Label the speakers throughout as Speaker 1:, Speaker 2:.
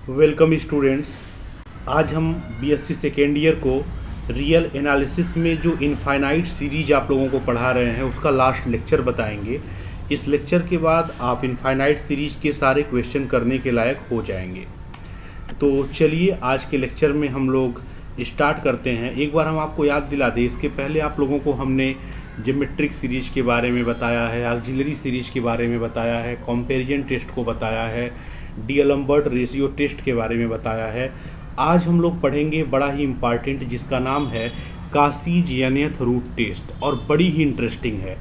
Speaker 1: Welcome students. आज हम BSc second year को रियल एनालिसिस में जो इनफाइनाइट सीरीज आप लोगों को पढ़ा रहे हैं उसका लास्ट लेक्चर बताएंगे। इस लेक्चर के बाद आप इनफाइनाइट सीरीज के सारे क्वेश्चन करने के लायक हो जाएंगे। तो चलिए आज के लेक्चर में हम लोग स्टार्ट करते हैं। एक बार हम आपको याद दिला दें, इसके पहले आप लोगों को हमने ज्योमेट्रिक सीरीज के बारे में बताया है, ऑक्सिलरी सीरीज के बारे में बताया है, कंपैरिजन टेस्ट को बताया है, डीएलम्बर्ट रेशियो टेस्ट के बारे में बताया है। आज हम लोग पढ़ेंगे बड़ा ही इम्पॉर्टेंट, जिसका नाम है काशी-ज़ेनिथ रूट टेस्ट, और बड़ी ही इंटरेस्टिंग है।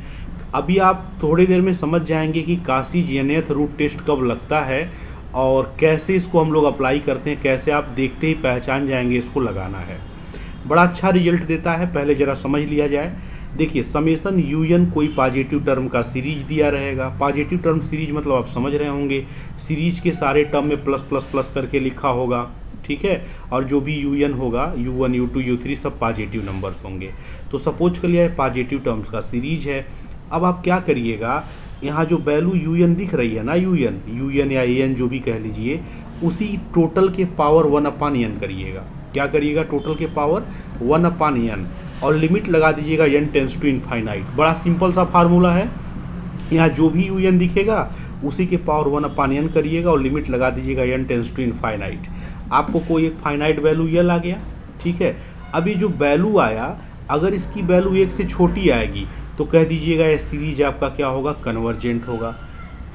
Speaker 1: अभी आप थोड़ी देर में समझ जाएंगे कि काशी-ज़ेनिथ रूट टेस्ट कब लगता है और कैसे इसको हम लोग अप्लाई करते हैं, कैसे आप देखते ही पहचान जाएंगे इसको लगाना है। बड़ा अच्छा रिजल्ट देता है। पहले ज़रा समझ लिया जाए। देखिए, समेसन यूएन कोई पॉजिटिव टर्म का सीरीज दिया रहेगा। पॉजिटिव टर्म सीरीज मतलब आप समझ रहे होंगे, सीरीज के सारे टर्म में प्लस प्लस प्लस करके लिखा होगा, ठीक है। और जो भी यूएन होगा, U1 U2 U3 सब पॉजिटिव नंबर्स होंगे। तो सपोज कर लिया है पॉजिटिव टर्म्स का सीरीज है। अब आप क्या करिएगा, यहाँ जो वैल्यू यूएन दिख रही है ना, यूएन या एन जो भी कह लीजिए, उसी टोटल के पावर 1/n करिएगा। क्या करिएगा, टोटल के पावर 1/n, और लिमिट लगा दीजिएगा n टेंस टू इनफाइनाइट। बड़ा सिंपल सा फार्मूला है। यहाँ जो भी यूएन दिखेगा उसी के पावर 1/n करिएगा और लिमिट लगा दीजिएगा n टेंस टू इनफाइनाइट। आपको कोई एक फाइनाइट वैल्यू यल आ गया, ठीक है। अभी जो वैल्यू आया, अगर इसकी वैल्यू 1 से छोटी आएगी तो कह दीजिएगा ये सीरीज आपका क्या होगा, कन्वर्जेंट होगा,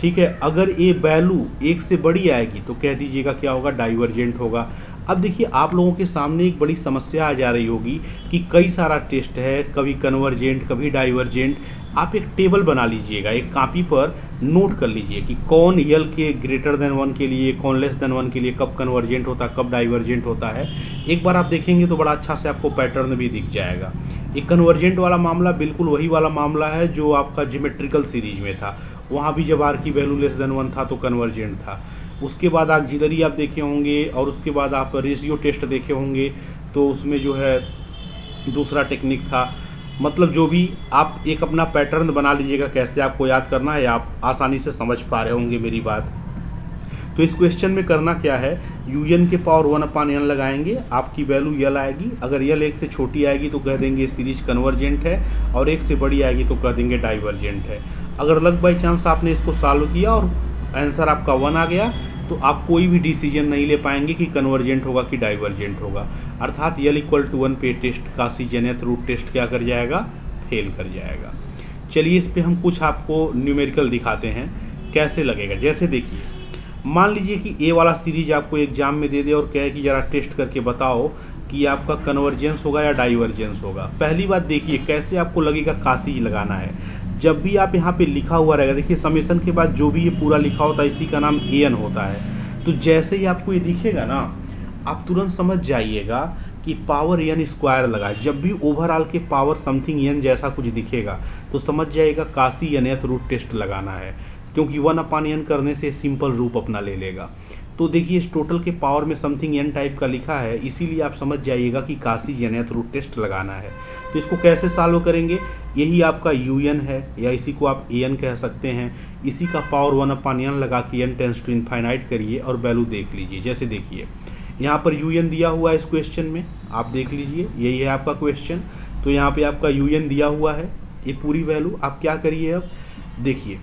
Speaker 1: ठीक है। अगर ये वैल्यू 1 से बड़ी आएगी तो कह दीजिएगा क्या होगा, डाइवर्जेंट होगा। अब देखिए, आप लोगों के सामने एक बड़ी समस्या आ जा रही होगी कि कई सारा टेस्ट है, कभी कन्वर्जेंट कभी डाइवर्जेंट। आप एक टेबल बना लीजिएगा, एक कॉपी पर नोट कर लीजिए कि कौन यल के ग्रेटर देन 1 के लिए, कौन लेस देन 1 के लिए कब कन्वर्जेंट होता है, कब डाइवर्जेंट होता है। एक बार आप देखेंगे तो बड़ा अच्छा से आपको पैटर्न भी दिख जाएगा। एक कन्वर्जेंट वाला मामला बिल्कुल वही वाला मामला है जो आपका ज्योमेट्रिकल सीरीज में था। वहाँ भी जब आर की वैल्यू लेस देन 1 था तो कन्वर्जेंट था। उसके बाद ऑक्सिलरी आप देखे होंगे, और उसके बाद आप रेशियो टेस्ट देखे होंगे, तो उसमें जो है दूसरा टेक्निक था। मतलब जो भी आप एक अपना पैटर्न बना लीजिएगा, कैसे आपको याद करना है, आप आसानी से समझ पा रहे होंगे मेरी बात। तो इस क्वेश्चन में करना क्या है, यूएन के पावर 1/n लगाएंगे, आपकी वैल्यू यल आएगी। अगर यल 1 से छोटी आएगी तो कह देंगे सीरीज कन्वर्जेंट है, और 1 से बड़ी आएगी तो कह देंगे डाइवर्जेंट है। अगर लक बाई चांस आपने इसको सॉल्व किया और आंसर आपका 1 आ गया तो आप कोई भी डिसीजन नहीं ले पाएंगे कि कन्वर्जेंट होगा कि डाइवर्जेंट होगा। अर्थात यल इक्वल टू 1 पे टेस्ट काशी-ज़ेनिथ रूट टेस्ट क्या कर जाएगा, फेल कर जाएगा। चलिए इस पे हम कुछ आपको न्यूमेरिकल दिखाते हैं कैसे लगेगा। जैसे देखिए, मान लीजिए कि ए वाला सीरीज आपको एग्जाम में दे दे और कहे कि ज़रा टेस्ट करके बताओ कि आपका कन्वर्जेंस होगा या डाइवर्जेंस होगा। पहली बात देखिए कैसे आपको लगेगा काशी लगाना है। जब भी आप यहाँ पे लिखा हुआ रहेगा, देखिए समेसन के बाद जो भी ये पूरा लिखा होता है इसी का नाम एन होता है। तो जैसे ही आपको ये दिखेगा ना, आप तुरंत समझ जाइएगा कि पावर n स्क्वायर लगा है। जब भी ओवरऑल के पावर समथिंग n जैसा कुछ दिखेगा तो समझ जाइएगा काशी-ज़ेनिथ रूट टेस्ट लगाना है, क्योंकि 1/n करने से सिंपल रूप अपना ले लेगा। तो देखिए इस टोटल के पावर में समथिंग n टाइप का लिखा है, इसीलिए आप समझ जाइएगा कि काशी-ज़ेनिथ रूट टेस्ट लगाना है। तो इसको कैसे सॉल्व करेंगे, यही आपका un है, या इसी को आप an कह सकते हैं। इसी का पावर 1/n लगा के n टेंस टू इनफाइनाइट करिए और वैल्यू देख लीजिए। जैसे देखिए यहाँ पर un दिया हुआ है इस क्वेश्चन में, आप देख लीजिए यही है आपका क्वेश्चन। तो यहाँ पे आपका un दिया हुआ है, ये पूरी वैल्यू। आप क्या करिए, अब देखिए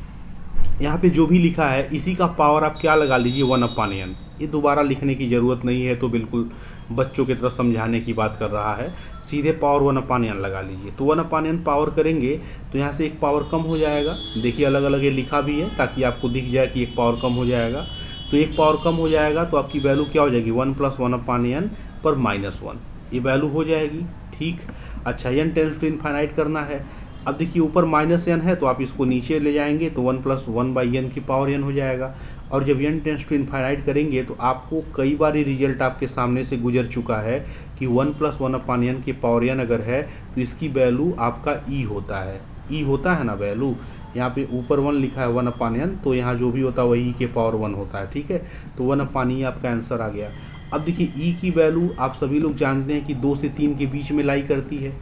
Speaker 1: यहाँ पे जो भी लिखा है इसी का पावर आप क्या लगा लीजिए, 1/n। ये दोबारा लिखने की ज़रूरत नहीं है, तो बिल्कुल बच्चों की तरफ समझाने की बात कर रहा है। सीधे पावर 1/n लगा लीजिए। तो 1/n पावर करेंगे तो यहाँ से एक पावर कम हो जाएगा। देखिए अलग अलग ये लिखा भी है ताकि आपको दिख जाए कि एक पावर कम हो जाएगा। तो एक पावर कम हो जाएगा तो आपकी वैल्यू क्या हो जाएगी, 1 + 1/n पर -1, ये वैल्यू हो जाएगी, ठीक। अच्छा, n टेंस टू इनफाइनाइट करना है। अब देखिए ऊपर -n है तो आप इसको नीचे ले जाएंगे तो 1 + 1/n की पावर n हो जाएगा। और जब n टेंस टू इनफाइनाइट करेंगे तो आपको कई बार ये रिजल्ट आपके सामने से गुजर चुका है कि 1 + 1/n की पावर n अगर है तो इसकी वैल्यू आपका e होता है। e होता है ना वैल्यू, यहाँ पे ऊपर 1 लिखा है 1/n, तो यहाँ जो भी होता है वही e के पावर 1 होता है, ठीक है। तो 1/e आपका आंसर आ गया। अब देखिए e की वैल्यू आप सभी लोग जानते हैं कि 2 से 3 के बीच में लाई करती है,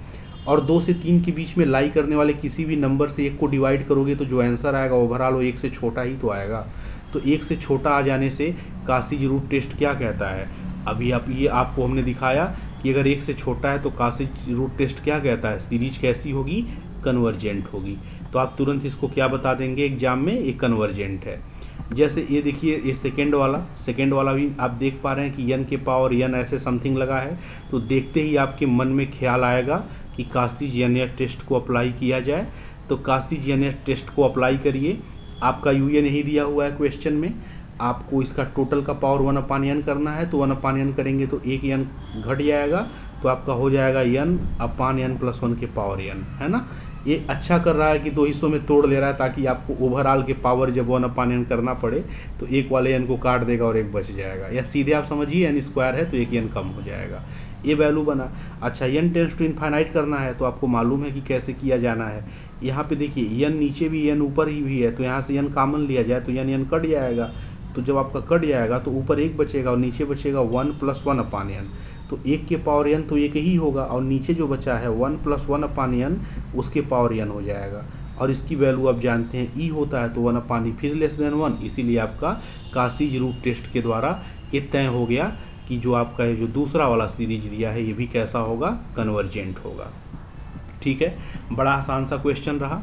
Speaker 1: और 2 से 3 के बीच में लाई करने वाले किसी भी नंबर से 1 को डिवाइड करोगे तो जो आंसर आएगा ओवरऑल वो 1 से छोटा ही तो आएगा। तो 1 से छोटा आ जाने से कासीज रूट टेस्ट क्या कहता है? अभी आपको हमने दिखाया कि अगर 1 से छोटा है तो कासीज रूट टेस्ट क्या कहता है? सीरीज कैसी होगी? कन्वर्जेंट होगी। तो आप तुरंत इसको क्या बता देंगे एग्जाम में? ये कन्वर्जेंट है। जैसे ये देखिए, ये सेकेंड वाला भी आप देख पा रहे हैं कि n के पावर n ऐसे समथिंग लगा है। तो देखते ही आपके मन में ख्याल आएगा कि कास्टिज-यनियर टेस्ट को अप्लाई किया जाए। तो कास्टिज-यनियर टेस्ट को अप्लाई करिए। आपका UN नहीं दिया हुआ है क्वेश्चन में, आपको इसका टोटल का पावर 1/n करना है। तो 1/n करेंगे तो एक n घट जाएगा, तो आपका हो जाएगा n/n+1 के पावर n, है ना। ये अच्छा कर रहा है कि 2 हिस्सों में तोड़ ले रहा है, ताकि आपको ओवरऑल के पावर जब 1/n करना पड़े तो एक वाले n को काट देगा और एक बच जाएगा। या सीधे आप समझिए n स्क्वायर है तो एक n कम हो जाएगा। ये वैल्यू बना। अच्छा, n टेंड्स टू इनफाइनाइट करना है तो आपको मालूम है कि कैसे किया जाना है। यहाँ पे देखिए n नीचे भी n ऊपर ही भी है, तो यहाँ से n कॉमन लिया जाए तो n कट जाएगा। तो जब आपका कट जाएगा तो ऊपर एक बचेगा और नीचे बचेगा 1+1/n। तो 1 के पावर n तो एक ही होगा, और नीचे जो बचा है 1+1/n उसके पावर n हो जाएगा। और इसकी वैल्यू आप जानते हैं e होता है तो 1/e फिर <1, इसीलिए आपका कासीज रूट टेस्ट के द्वारा ये तय हो गया कि जो आपका ये जो दूसरा वाला सीरीज दिया है ये भी कैसा होगा? कन्वर्जेंट होगा। ठीक है, बड़ा आसान सा क्वेश्चन रहा।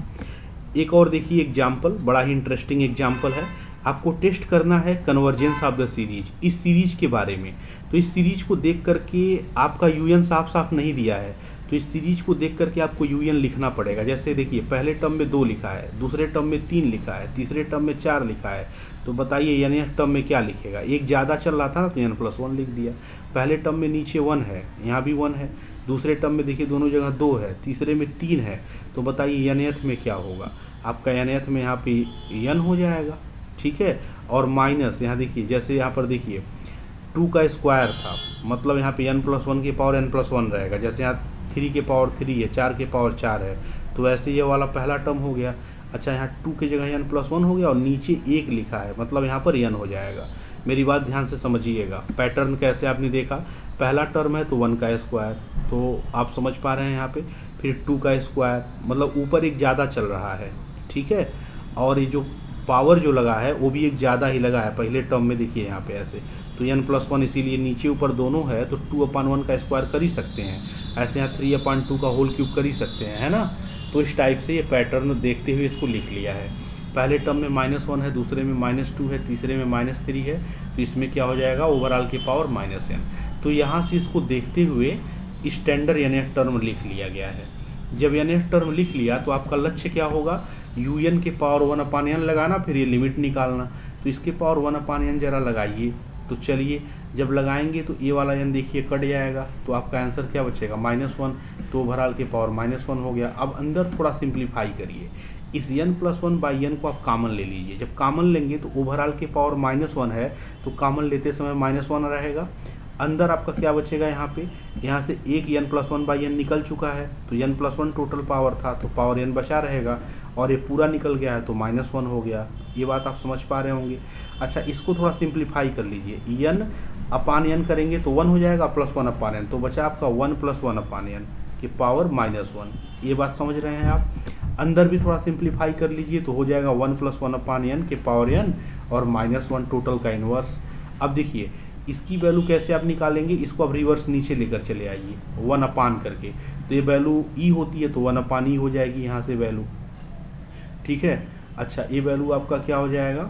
Speaker 1: एक और देखिए एग्जाम्पल, बड़ा ही इंटरेस्टिंग एग्जाम्पल है। आपको टेस्ट करना है कन्वर्जेंस ऑफ द सीरीज, इस सीरीज के बारे में। तो इस सीरीज को देख करके आपका UN साफ साफ नहीं दिया है, तो इस सीरीज को देख करके आपको UN लिखना पड़ेगा। जैसे देखिए, पहले टर्म में 2 लिखा है, दूसरे टर्म में 3 लिखा है, तीसरे टर्म में 4 लिखा है। तो बताइए n टर्म में क्या लिखेगा? एक ज़्यादा चल रहा था ना तो n+1 लिख दिया। पहले टर्म में नीचे 1 है, यहाँ भी 1 है। दूसरे टर्म में देखिए दोनों जगह 2 है, तीसरे में 3 है। तो बताइए nth में क्या होगा? आपका nth में यहाँ पे n हो जाएगा। ठीक है, और माइनस यहाँ देखिए, जैसे यहाँ पर देखिए 2 का स्क्वायर था, मतलब यहाँ पे n+1 के पावर n+1 रहेगा। जैसे यहाँ 3 के पावर 3 है, 4 के पावर 4 है, तो वैसे ये वाला पहला टर्म हो गया। अच्छा, यहाँ 2 की जगह n+1 हो गया और नीचे 1 लिखा है, मतलब यहाँ पर n हो जाएगा। मेरी बात ध्यान से समझिएगा, पैटर्न कैसे आपने देखा। पहला टर्म है तो 1 का स्क्वायर, तो आप समझ पा रहे हैं यहाँ पे। फिर 2 का स्क्वायर, मतलब ऊपर एक ज़्यादा चल रहा है। ठीक है, और ये जो पावर जो लगा है वो भी एक ज़्यादा ही लगा है पहले टर्म में। देखिए यहाँ पे ऐसे, तो n+1 इसीलिए नीचे ऊपर दोनों है, तो 2/1 का स्क्वायर कर ही सकते हैं। ऐसे यहाँ 3/2 का होल क्यूब कर ही सकते हैं, है ना। तो इस टाइप से ये पैटर्न देखते हुए इसको लिख लिया है। पहले टर्म में -1 है, दूसरे में -2 है, तीसरे में -3 है, तो इसमें क्या हो जाएगा? ओवरऑल के पावर -n। तो यहाँ से इसको देखते हुए स्टैंडर्ड nth टर्म लिख लिया गया है। जब nth टर्म लिख लिया तो आपका लक्ष्य क्या होगा? UN के पावर 1/n लगाना, फिर ये लिमिट निकालना। तो इसके पावर 1/n जरा लगाइए। तो चलिए, जब लगाएंगे तो ये वाला n देखिए कट जाएगा, तो आपका आंसर क्या बचेगा? -1। तो ओवरऑल के पावर -1 हो गया। अब अंदर थोड़ा सिंप्लीफाई करिए, इस n+1/n को आप कॉमन ले लीजिए। जब कॉमन लेंगे तो ओवरऑल के पावर -1 है, तो कॉमन लेते समय -1 रहेगा। अंदर आपका क्या बचेगा? यहाँ पे, यहाँ से एक n+1/n निकल चुका है, तो n+1 टोटल पावर था, तो पावर n बचा रहेगा, और ये पूरा निकल गया है तो -1 हो गया। ये बात आप समझ पा रहे होंगे। अच्छा, इसको थोड़ा सिंप्लीफाई कर लीजिए। n/n करेंगे तो 1 हो जाएगा, +1/n, तो बचा आपका 1+1/n के पावर -1। ये बात समझ रहे हैं आप। अंदर भी थोड़ा सिंप्लीफाई कर लीजिए तो हो जाएगा 1+1/n के पावर n और -1 टोटल का इन्वर्स। अब देखिए इसकी वैल्यू कैसे आप निकालेंगे? इसको अब रिवर्स नीचे लेकर चले आइए 1/, करके। तो ये वैल्यू e होती है तो 1/e हो जाएगी यहाँ से वैल्यू। ठीक है, अच्छा, ये वैल्यू आपका क्या हो जाएगा?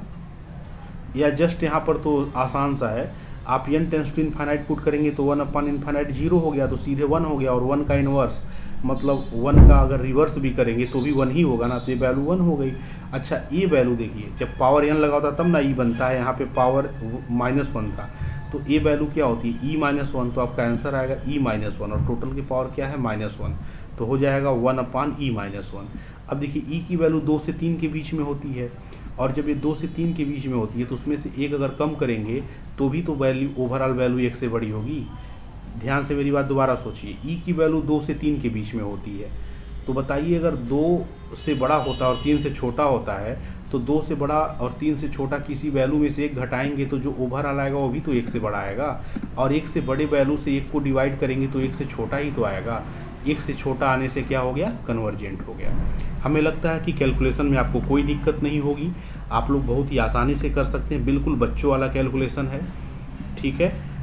Speaker 1: या जस्ट यहाँ पर तो आसान सा है, आप n tends to infinite put करेंगे तो 1/∞ 0 हो गया, तो सीधे 1 हो गया। और 1 का इन्वर्स, मतलब 1 का अगर रिवर्स भी करेंगे तो भी 1 ही होगा ना, तो ये वैल्यू 1 हो गई। अच्छा, ये वैल्यू देखिए, जब पावर n लगा होता तब ना e बनता है, यहाँ पे पावर -1 था, तो ये वैल्यू क्या होती है? e-1। तो आपका आंसर आएगा e-1, और टोटल की पावर क्या है? -1, तो हो जाएगा 1/e-1। अब देखिए e की वैल्यू 2 से 3 के बीच में होती है, और जब ये 2 से 3 के बीच में होती है तो उसमें से एक अगर कम करेंगे तो भी तो वैल्यू, ओवरऑल वैल्यू 1 से बड़ी होगी। ध्यान से मेरी बात दोबारा सोचिए, e की वैल्यू 2 से 3 के बीच में होती है, तो बताइए अगर 2 से बड़ा होता और 3 से छोटा होता है, तो 2 से बड़ा और 3 से छोटा किसी वैल्यू में से एक घटाएंगे तो जो ओवरऑल आएगा वो भी तो 1 से बड़ा आएगा, और 1 से बड़े वैल्यू से 1 को डिवाइड करेंगे तो 1 से छोटा ही तो आएगा। 1 से छोटा आने से क्या हो गया? कन्वर्जेंट हो गया। हमें लगता है कि कैलकुलेशन में आपको कोई दिक्कत नहीं होगी। आप लोग बहुत ही आसानी से कर सकते हैं, बिल्कुल बच्चों वाला कैलकुलेशन है। ठीक है,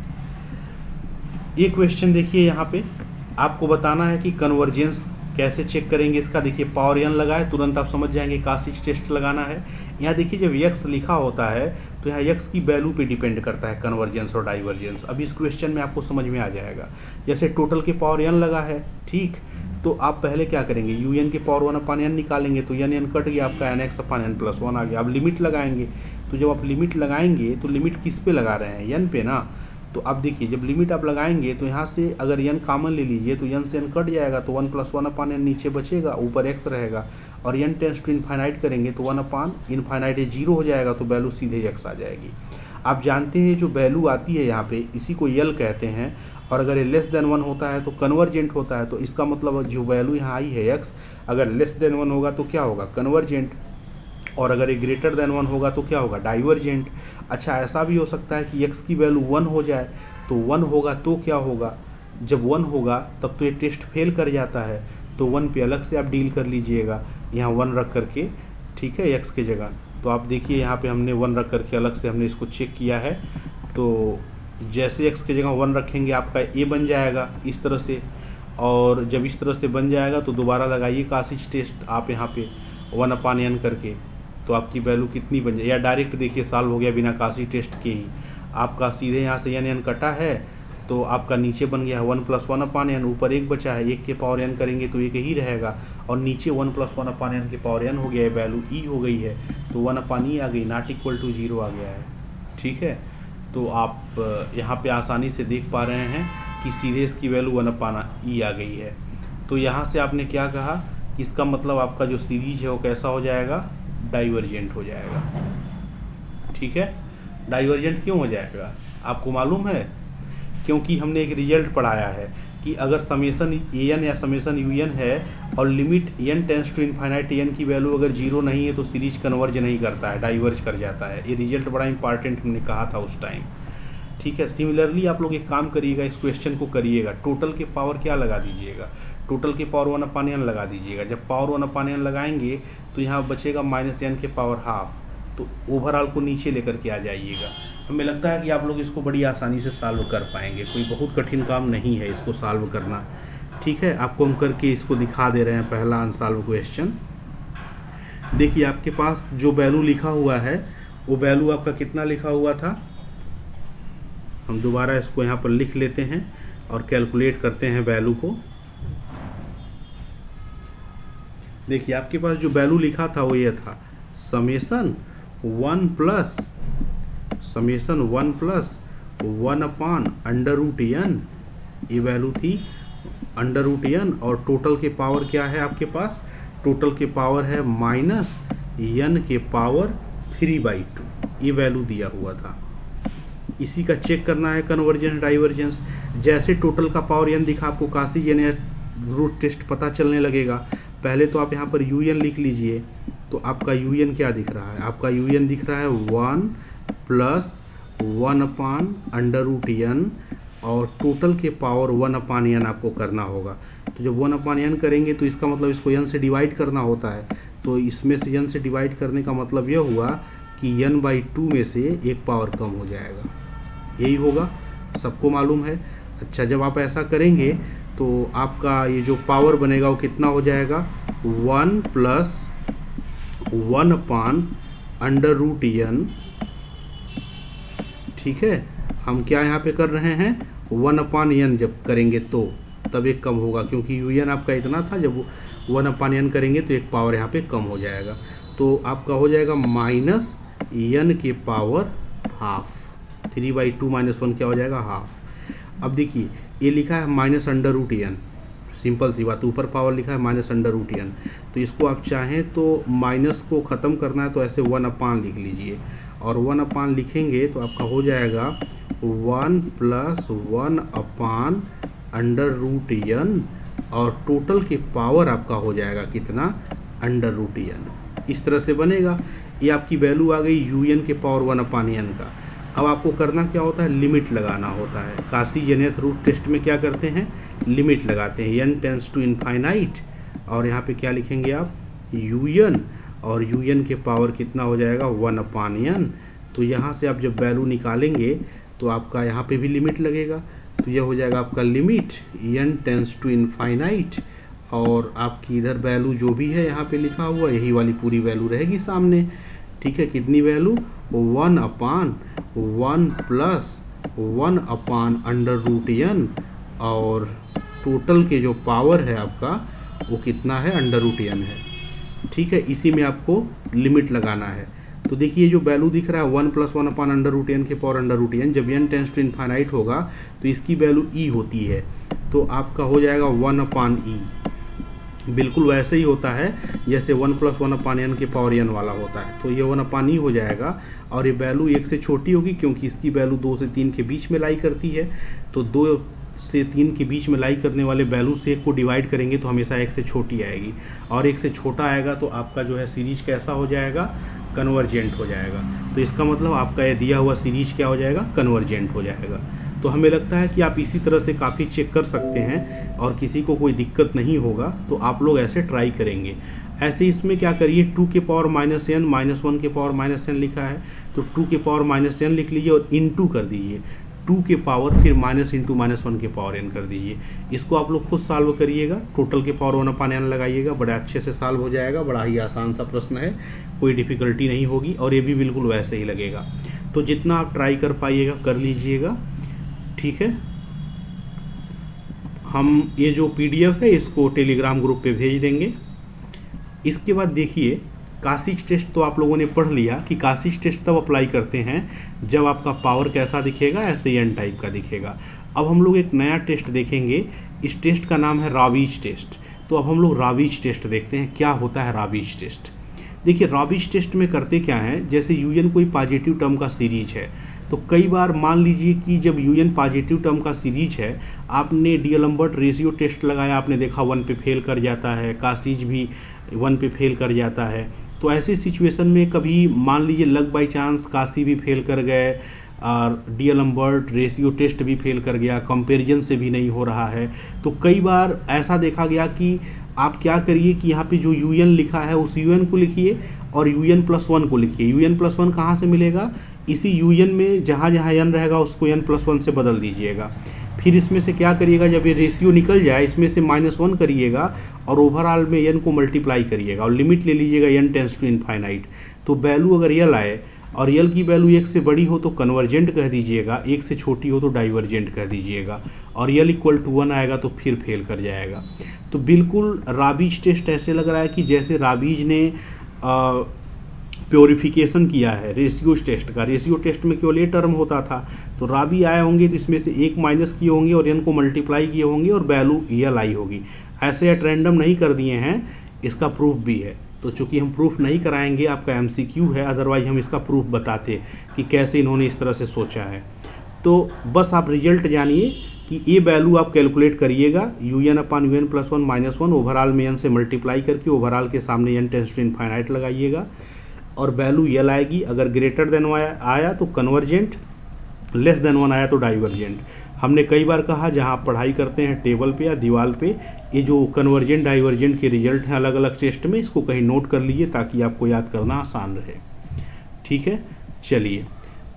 Speaker 1: ये क्वेश्चन देखिए, यहाँ पे आपको बताना है कि कन्वर्जेंस कैसे चेक करेंगे इसका। देखिए पावर एन लगाए, तुरंत आप समझ जाएंगे कासिच टेस्ट लगाना है। यहाँ देखिए जब यक्स लिखा होता है तो यहाँ यक्स की वैल्यू पे डिपेंड करता है कन्वर्जेंस और डाइवर्जेंस। अभी इस क्वेश्चन में आपको समझ में आ जाएगा। जैसे टोटल के पावर एन लगा है, ठीक, तो आप पहले क्या करेंगे, यू एन के पावर 1/n निकालेंगे, तो एन कट गया आपका, N x upon N plus 1 आ गया। अब लिमिट लगाएंगे, तो जब आप लिमिट लगाएंगे तो लिमिट किस पे लगा रहे हैं, एन पे ना। तो अब देखिए जब लिमिट आप लगाएंगे तो यहाँ से अगर एन कॉमन ले लीजिए तो एन से एन कट जाएगा, तो 1 + 1/n नीचे बचेगा, ऊपर एक्स रहेगा, और एन टेंस टू इनफाइनाइट करेंगे तो 1/∞ 0 हो जाएगा, तो वैल्यू सीधे एक्स आ जाएगी। आप जानते हैं जो वैल्यू आती है यहाँ पे, इसी को यल कहते हैं, और अगर ये लेस देन 1 होता है तो कन्वर्जेंट होता है। तो इसका मतलब जो वैल्यू यहाँ आई है एक्स, अगर लेस देन 1 होगा तो क्या होगा, कन्वर्जेंट, और अगर ये ग्रेटर देन 1 होगा तो क्या होगा, डाइवर्जेंट। अच्छा, ऐसा भी हो सकता है कि x की वैल्यू 1 हो जाए, तो 1 होगा तो क्या होगा, जब 1 होगा तब तो ये टेस्ट फेल कर जाता है, तो 1 पे अलग से आप डील कर लीजिएगा, यहाँ 1 रख करके, ठीक है, x की जगह। तो आप देखिए यहाँ पे हमने 1 रख करके अलग से हमने इसको चेक किया है। तो जैसे x की जगह 1 रखेंगे आपका a बन जाएगा इस तरह से, और जब इस तरह से बन जाएगा तो दोबारा लगाइए कासिच टेस्ट आप यहाँ पे 1/n करके, तो आपकी वैल्यू कितनी बन जाए, या डायरेक्ट देखिए सॉल्व हो गया बिना कासी टेस्ट के ही। आपका सीधे यहाँ से एन कटा है, तो आपका नीचे बन गया है 1 + 1/n, ऊपर 1 बचा है, 1 के पावर n करेंगे तो 1 ही रहेगा, और नीचे 1 + 1/n के पावर n हो गया है, वैल्यू e हो गई है, तो 1/e आ गई, ≠ 0 आ गया है। ठीक है, तो आप यहाँ पे आसानी से देख पा रहे हैं कि सीधे इसकी वैल्यू 1/e आ गई है। तो यहाँ से आपने क्या कहा कि इसका मतलब आपका जो सीरीज है वो कैसा हो जाएगा, डाइवर्जेंट हो जाएगा। ठीक है, डाइवर्जेंट क्यों हो जाएगा आपको मालूम है, क्योंकि हमने एक रिजल्ट पढ़ाया है कि अगर समेशन an या समेशन un है और limit n tends to infinite n की वैल्यू अगर 0 नहीं है तो सीरीज कन्वर्ज नहीं करता है, डाइवर्ज कर जाता है। ये रिजल्ट बड़ा इंपॉर्टेंट हमने कहा था उस टाइम। ठीक है, सिमिलरली आप लोग एक काम करिएगा, इस क्वेश्चन को करिएगा, टोटल के पावर क्या लगा दीजिएगा, टोटल के पावर 1/n लगा दीजिएगा। जब पावर 1/n लगाएंगे तो यहाँ बचेगा -n के पावर हाफ, तो ओवरऑल को नीचे लेकर के आ जाइएगा। हमें लगता है कि आप लोग इसको बड़ी आसानी से सॉल्व कर पाएंगे, कोई बहुत कठिन काम नहीं है इसको सॉल्व करना। ठीक है, आपको हम करके इसको दिखा दे रहे हैं पहला अनसॉल्व क्वेश्चन। देखिए आपके पास जो वैल्यू लिखा हुआ है वो वैल्यू आपका कितना लिखा हुआ था, हम दोबारा इसको यहाँ पर लिख लेते हैं और कैलकुलेट करते हैं वैल्यू को। देखिए आपके पास जो वैल्यू लिखा था वो ये था, समेशन 1 प्लस 1/√n, ये वैल्यू थी √n, और टोटल के पावर क्या है आपके पास, टोटल के पावर है -n के पावर 3/2, ये वैल्यू दिया हुआ था। इसी का चेक करना है कन्वर्जेंस डाइवर्जेंस। जैसे टोटल का पावर n दिखा आपको कासी यानी रूट टेस्ट पता चलने लगेगा। पहले तो आप यहाँ पर un लिख लीजिए, तो आपका un क्या दिख रहा है, आपका un दिख रहा है 1 + 1/√n, और टोटल के पावर 1/n आपको करना होगा। तो जब 1/n करेंगे तो इसका मतलब इसको n से डिवाइड करना होता है, तो इसमें से n से डिवाइड करने का मतलब यह हुआ कि n/2 में से एक पावर कम हो जाएगा, यही होगा, सबको मालूम है। अच्छा, जब आप ऐसा करेंगे तो आपका ये जो पावर बनेगा वो कितना हो जाएगा, 1 + 1/√n। ठीक है, हम क्या यहाँ पे कर रहे हैं, 1/n जब करेंगे तो तब एक कम होगा, क्योंकि un आपका इतना था, जब 1/n करेंगे तो एक पावर यहाँ पे कम हो जाएगा, तो आपका हो जाएगा -n के पावर हाफ, 3/2 - 1 क्या हो जाएगा, हाफ। अब देखिए ये लिखा है -√n, सिंपल सी बात, ऊपर पावर लिखा है -√n, तो इसको आप चाहें तो माइनस को ख़त्म करना है तो ऐसे 1/, लिख लीजिए, और 1/, लिखेंगे तो आपका हो जाएगा 1 + 1/√n, और टोटल के पावर आपका हो जाएगा कितना, √n। इस तरह से बनेगा। ये आपकी वैल्यू आ गई un के पावर 1/n का। अब आपको करना क्या होता है, लिमिट लगाना होता है। कासी जेनेथ रूट टेस्ट में क्या करते हैं, लिमिट लगाते हैं, n टेंस टू इनफाइनाइट, और यहाँ पे क्या लिखेंगे आप, un, और यू एन के पावर कितना हो जाएगा 1/n। तो यहाँ से आप जब वैल्यू निकालेंगे तो आपका यहाँ पे भी लिमिट लगेगा, तो यह हो जाएगा आपका limit n tends to infinite, और आपकी इधर वैल्यू जो भी है यहाँ पे लिखा हुआ यही वाली पूरी वैल्यू रहेगी सामने। ठीक है, कितनी वैल्यू 1/1 प्लस 1/√n, और टोटल के जो पावर है आपका वो कितना है √n है। ठीक है, इसी में आपको लिमिट लगाना है। तो देखिए जो वैल्यू दिख रहा है 1 + 1/√n के पावर √n, जब n टेंस टू इनफाइनाइट होगा तो इसकी वैल्यू e होती है, तो आपका हो जाएगा 1/e। बिल्कुल वैसे ही होता है जैसे 1 + 1/n के पावर n वाला होता है, तो ये 1/e हो जाएगा, और ये वैल्यू 1 से छोटी होगी क्योंकि इसकी वैल्यू 2 से 3 के बीच में लाई करती है। तो 2 से 3 के बीच में लाई करने वाले वैल्यू से 1 को डिवाइड करेंगे तो हमेशा 1 से छोटी आएगी, और 1 से छोटा आएगा तो आपका जो है सीरीज कैसा हो जाएगा, कन्वर्जेंट हो जाएगा। तो इसका मतलब आपका ये दिया हुआ सीरीज क्या हो जाएगा, कन्वर्जेंट हो जाएगा। तो हमें लगता है कि आप इसी तरह से काफ़ी चेक कर सकते हैं और किसी को कोई दिक्कत नहीं होगा, तो आप लोग ऐसे ट्राई करेंगे। ऐसे इसमें क्या करिए 2 के पावर -n -1 के पावर -n लिखा है, तो 2 के पावर -n लिख लीजिए और इनटू कर दीजिए 2 के पावर, फिर माइनस इंटू -1 के पावर n कर दीजिए। इसको आप लोग खुद सॉल्व करिएगा, टोटल के पावर 1/n लगाइएगा, बड़ा अच्छे से सॉल्व हो जाएगा। बड़ा ही आसान सा प्रश्न है, कोई डिफ़िकल्टी नहीं होगी, और ये भी बिल्कुल वैसे ही लगेगा। तो जितना आप ट्राई कर पाइएगा कर लीजिएगा। ठीक है, हम ये जो PDF है इसको टेलीग्राम ग्रुप पे भेज देंगे। इसके बाद देखिए कासिज टेस्ट तो आप लोगों ने पढ़ लिया कि कासिज टेस्ट तब अप्लाई करते हैं जब आपका पावर कैसा दिखेगा, ऐसे एन टाइप का दिखेगा। अब हम लोग एक नया टेस्ट देखेंगे, इस टेस्ट का नाम है राबीज टेस्ट। तो अब हम लोग राबीज टेस्ट देखते हैं क्या होता है राबीज टेस्ट। देखिए राबीज टेस्ट में करते क्या है, जैसे यूएन कोई पॉजिटिव टर्म का सीरीज है, तो कई बार मान लीजिए कि जब यूएन पॉजिटिव टर्म का सीरीज है, आपने डीएलम्बर्ट रेशियो टेस्ट लगाया, आपने देखा 1 पे फेल कर जाता है, कासिज भी 1 पे फेल कर जाता है। तो ऐसी सिचुएशन में कभी मान लीजिए लक बाई चांस कासी भी फेल कर गए और डीएलम्बर्ट रेशियो टेस्ट भी फेल कर गया, कंपैरिजन से भी नहीं हो रहा है, तो कई बार ऐसा देखा गया कि आप क्या करिए कि यहाँ पे जो यूएन लिखा है उस यूएन को लिखिए और UN+1 को लिखिए। UN+1 कहाँ से मिलेगा, इसी यूएन में जहाँ जहाँ n रहेगा उसको n+1 से बदल दीजिएगा। फिर इसमें से क्या करिएगा, जब ये रेशियो निकल जाए इसमें से -1 करिएगा और ओवरऑल में n को मल्टीप्लाई करिएगा और लिमिट ले लीजिएगा n टेंस टू इनफाइनाइट। तो वैल्यू अगर यल आए और यल की वैल्यू 1 से बड़ी हो तो कन्वर्जेंट कह दीजिएगा, 1 से छोटी हो तो डाइवर्जेंट कह दीजिएगा, और यल इक्वल टू 1 आएगा तो फिर फेल कर जाएगा। तो बिल्कुल राबीज टेस्ट ऐसे लग रहा है कि जैसे राबीज ने प्योरिफिकेशन किया है रेशियो टेस्ट का। रेशियो टेस्ट में केवल ये टर्म होता था, तो राबी आए होंगे तो इसमें से 1 माइनस किए होंगे और n को मल्टीप्लाई किए होंगे और वैल्यू यल आई होगी। ऐसे एट रैंडम नहीं कर दिए हैं, इसका प्रूफ भी है। तो चूंकि हम प्रूफ नहीं कराएंगे, आपका MCQ है, अदरवाइज हम इसका प्रूफ बताते कि कैसे इन्होंने इस तरह से सोचा है। तो बस आप रिजल्ट जानिए कि ये वैल्यू आप कैलकुलेट करिएगा, UN/UN+1 -1 ओवरऑल में n से मल्टीप्लाई करके ओवरऑल के सामने n टेंस टू इनफाइनाइट लगाइएगा और वैल्यू यल आएगी। अगर ग्रेटर देन आया तो कन्वर्जेंट, लेस देन 1 आया तो डाइवर्जेंट। हमने कई बार कहा जहां आप पढ़ाई करते हैं टेबल पे या दीवार पे, ये जो कन्वर्जेंट डाइवर्जेंट के रिजल्ट हैं अलग अलग टेस्ट में, इसको कहीं नोट कर लीजिए ताकि आपको याद करना आसान रहे। ठीक है, चलिए।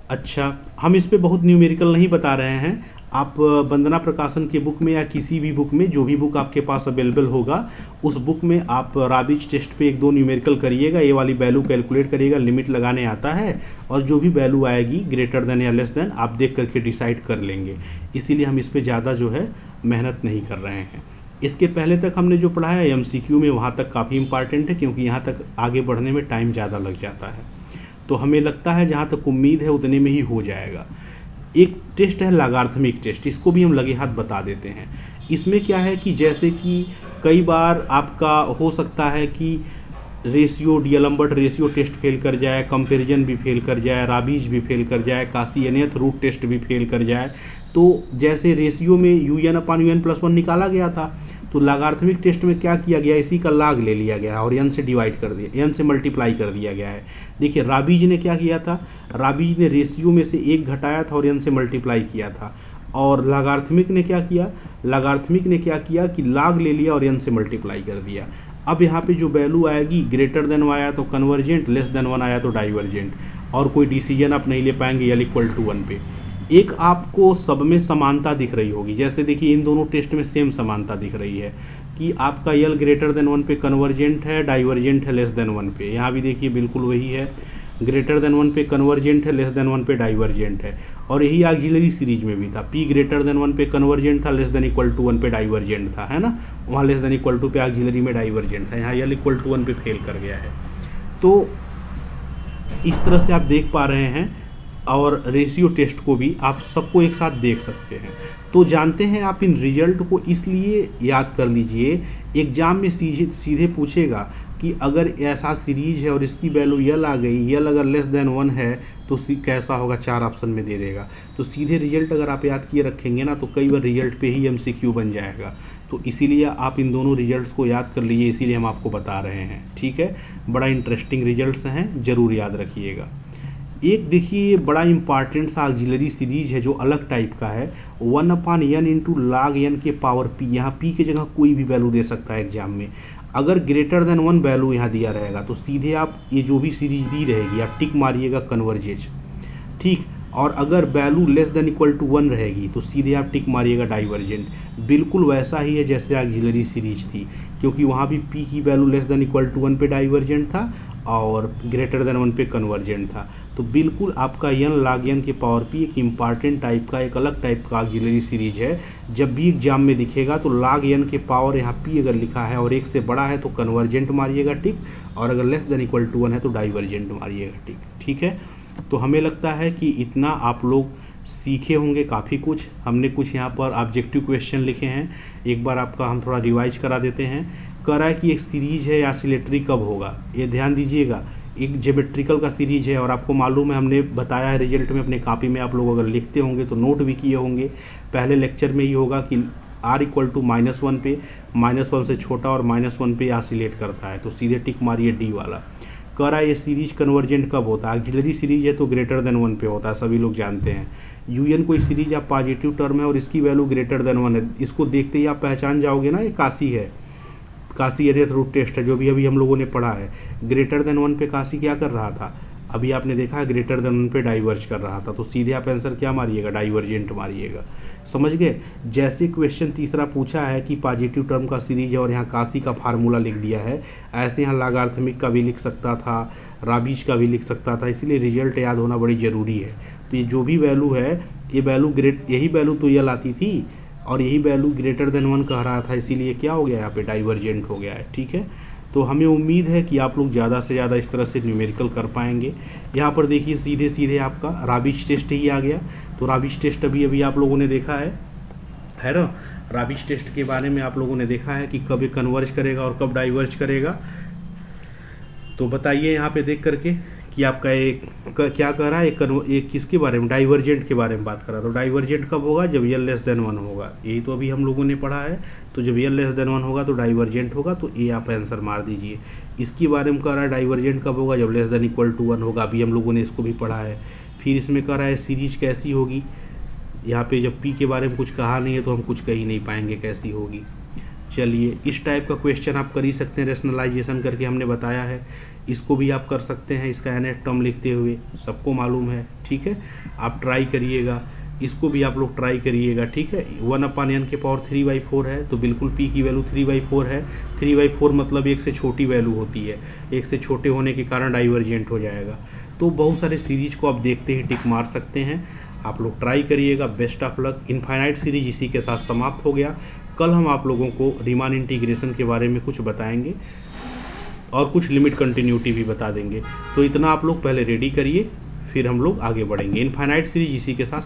Speaker 1: अच्छा, हम इस पे बहुत न्यूमेरिकल नहीं बता रहे हैं, आप वंदना प्रकाशन के बुक में या किसी भी बुक में, जो भी बुक आपके पास अवेलेबल होगा उस बुक में आप राबीज टेस्ट पे 1-2 न्यूमेरिकल करिएगा, ये वाली वैल्यू कैलकुलेट करिएगा, लिमिट लगाने आता है, और जो भी वैल्यू आएगी ग्रेटर देन या लेस देन आप देख करके डिसाइड कर लेंगे। इसीलिए हम इस पर ज़्यादा जो है मेहनत नहीं कर रहे हैं। इसके पहले तक हमने जो पढ़ा है MCQ में वहाँ तक काफ़ी इंपॉर्टेंट है, क्योंकि यहाँ तक आगे बढ़ने में टाइम ज़्यादा लग जाता है। तो हमें लगता है जहाँ तक उम्मीद है उतने में ही हो जाएगा। एक टेस्ट है लॉगरिथमिक टेस्ट, इसको भी हम लगे हाथ बता देते हैं। इसमें क्या है कि जैसे कि कई बार आपका हो सकता है कि रेशियो डीएलम्बर्ट रेशियो टेस्ट फेल कर जाए, कंपैरिजन भी फेल कर जाए, राबीज भी फेल कर जाए, कासी nth रूट टेस्ट भी फेल कर जाए। तो जैसे रेशियो में UN/UN+1 निकाला गया था, तो लॉगरिथमिक टेस्ट में क्या किया गया, इसी का लॉग ले लिया गया और n से डिवाइड कर दिया, n से मल्टीप्लाई कर दिया गया है। देखिए राबीज ने क्या किया था, राबीज ने रेशियो में से 1 घटाया था और n से मल्टीप्लाई किया था, और लॉगरिथमिक ने क्या किया, लॉगरिथमिक ने क्या किया कि लॉग ले लिया और n से मल्टीप्लाई कर दिया। अब यहाँ पे जो वैल्यू आएगी ग्रेटर देन आया तो कन्वर्जेंट, लेस देन 1 आया तो डाइवर्जेंट, और कोई डिसीजन आप नहीं ले पाएंगे L इक्वल टू 1 पे। एक आपको सब में समानता दिख रही होगी, जैसे देखिए इन दोनों टेस्ट में सेम समानता दिख रही है कि आपका L ग्रेटर देन 1 पे कन्वर्जेंट है, डाइवर्जेंट है लेस देन 1 पे। यहाँ भी देखिए बिल्कुल वही है, ग्रेटर देन 1 पे कन्वर्जेंट है, लेस देन 1 पे डाइवर्जेंट है। और यही ऑक्सिलरी सीरीज में भी था, P ग्रेटर देन 1 पे कन्वर्जेंट था, लेस देन इक्वल टू 1 पे डाइवर्जेंट था, है ना। वहाँ लेस देन इक्वल टू पे ऑक्सिलरी में डाइवर्जेंट था, यहाँ L इक्वल टू 1 पे फेल कर गया है। तो इस तरह से आप देख पा रहे हैं, और रेशियो टेस्ट को भी आप सबको एक साथ देख सकते हैं। तो जानते हैं आप इन रिजल्ट को इसलिए याद कर लीजिए, एग्जाम में सीधे पूछेगा कि अगर ऐसा सीरीज है और इसकी वैल्यू L आ गई, L अगर लेस देन 1 है तो कैसा होगा, 4 ऑप्शन में दे देगा। तो सीधे रिजल्ट अगर आप याद किए रखेंगे ना तो कई बार रिजल्ट पे ही MCQ बन जाएगा। तो इसीलिए आप इन दोनों रिजल्ट्स को याद कर लीजिए, इसीलिए हम आपको बता रहे हैं, ठीक है। बड़ा इंटरेस्टिंग रिजल्ट्स हैं, ज़रूर याद रखिएगा। एक देखिए ये बड़ा इंपॉर्टेंट सा ऑक्सिलरी सीरीज है जो अलग टाइप का है, 1/n इंटू log n के पावर p। यहाँ p की जगह कोई भी वैल्यू दे सकता है एग्जाम में। अगर ग्रेटर देन 1 वैल्यू यहाँ दिया रहेगा तो सीधे आप ये जो भी सीरीज दी रहेगी आप टिक मारिएगा कन्वर्जेज, ठीक। और अगर value less than equal to 1 रहेगी तो सीधे आप टिक मारिएगा डाइवर्जेंट। बिल्कुल वैसा ही है जैसे ऑक्सिलरी सीरीज थी, क्योंकि वहाँ भी p की value less than equal to 1 पे डाइवर्जेंट था और ग्रेटर देन 1 पे कन्वर्जेंट था। तो बिल्कुल आपका n log n के पावर p एक इम्पॉर्टेंट टाइप का, एक अलग टाइप का ऑक्सिलरी सीरीज है। जब भी एग्जाम में दिखेगा तो log n के पावर यहाँ p अगर लिखा है और 1 से बड़ा है तो कन्वर्जेंट मारिएगा टिक, और अगर लेस देन इक्वल टू 1 है तो डाइवर्जेंट मारिएगा टिक, ठीक है। तो हमें लगता है कि इतना आप लोग सीखे होंगे, काफ़ी कुछ। हमने कुछ यहाँ पर ऑब्जेक्टिव क्वेश्चन लिखे हैं, एक बार आपका हम थोड़ा रिवाइज करा देते हैं। कह रहा है कि एक सीरीज है ऑसिलेटरी कब होगा, ये ध्यान दीजिएगा। एक ज्योमेट्रिकल का सीरीज है और आपको मालूम है, हमने बताया है रिजल्ट में, अपने कॉपी में आप लोग अगर लिखते होंगे तो नोट भी किए होंगे। पहले लेक्चर में ही होगा कि r इक्वल टू -1 पे, -1 से छोटा और -1 पे ऑसिलेट करता है, तो सीधे टिक मारिए डी वाला। कह रहा है ये सीरीज कन्वर्जेंट कब होता है, ऑक्सिलरी सीरीज है तो ग्रेटर देन 1 पे होता है, सभी लोग जानते हैं। UN कोई सीरीज आप पॉजिटिव टर्म है और इसकी वैल्यू ग्रेटर देन 1 है, इसको देखते ही आप पहचान जाओगे ना, ये काशी है, काशी एरिथ रूट टेस्ट है जो भी अभी हम लोगों ने पढ़ा है। ग्रेटर देन 1 पे काशी क्या कर रहा था, अभी आपने देखा है ग्रेटर देन 1 पे डाइवर्ज कर रहा था, तो सीधे आप आंसर क्या मारिएगा, डाइवर्जेंट मारिएगा। समझ गए। जैसे क्वेश्चन तीसरा पूछा है कि पॉजिटिव टर्म का सीरीज है और यहाँ काशी का फार्मूला लिख दिया है, ऐसे यहाँ लॉगरिथमिक का भी लिख सकता था, राबिज का भी लिख सकता था, इसीलिए रिजल्ट याद होना बड़ी ज़रूरी है। तो ये जो भी वैल्यू है, ये वैल्यू यही वैल्यू तो L आती थी और यही वैल्यू ग्रेटर देन 1 कह रहा था, इसीलिए क्या हो गया यहाँ पे, डाइवर्जेंट हो गया है, ठीक है। तो हमें उम्मीद है कि आप लोग ज़्यादा से ज़्यादा इस तरह से न्यूमेरिकल कर पाएंगे। यहाँ पर देखिए सीधे सीधे आपका राबिज टेस्ट ही आ गया। तो राबिज टेस्ट अभी आप लोगों ने देखा है ना। राबिज टेस्ट के बारे में आप लोगों ने देखा है कि कब ये कन्वर्ज करेगा और कब डाइवर्ज करेगा। तो बताइए यहाँ पे देख करके कि आपका एक क्या कह रहा है, एक किसके बारे में, डाइवर्जेंट के बारे में बात कर रहा है। तो डाइवर्जेंट कब होगा, जब L लेस देन 1 होगा, यही तो अभी हम लोगों ने पढ़ा है। तो जब L लेस देन 1 होगा तो डाइवर्जेंट होगा, तो ये आप आंसर मार दीजिए। इसके बारे में कह रहा है डाइवर्जेंट कब होगा, जब लेस देन इक्वल टू 1 होगा, अभी हम लोगों ने इसको भी पढ़ा है। फिर इसमें कह रहा है सीरीज कैसी होगी, यहाँ पे जब P के बारे में कुछ कहा नहीं है तो हम कुछ कह ही नहीं पाएंगे कैसी होगी। चलिए इस टाइप का क्वेश्चन आप कर ही सकते हैं, रेशनलाइजेशन करके हमने बताया है, इसको भी आप कर सकते हैं, इसका nth टर्म लिखते हुए, सबको मालूम है, ठीक है। आप ट्राई करिएगा, इसको भी आप लोग ट्राई करिएगा, ठीक है। 1/n के पावर 3/4 है, तो बिल्कुल P की वैल्यू 3/4 है। 3/4 मतलब 1 से छोटी वैल्यू होती है, 1 से छोटे होने के कारण डाइवर्जेंट हो जाएगा। तो बहुत सारे सीरीज को आप देखते ही टिक मार सकते हैं, आप लोग ट्राई करिएगा। Best of luck. Infinite series इसी के साथ समाप्त हो गया। कल हम आप लोगों को रीमान इंटीग्रेशन के बारे में कुछ बताएंगे और कुछ लिमिट कंटिन्यूटी भी बता देंगे। तो इतना आप लोग पहले रेडी करिए, फिर हम लोग आगे बढ़ेंगे। इनफाइनाइट सीरीज इसी के साथ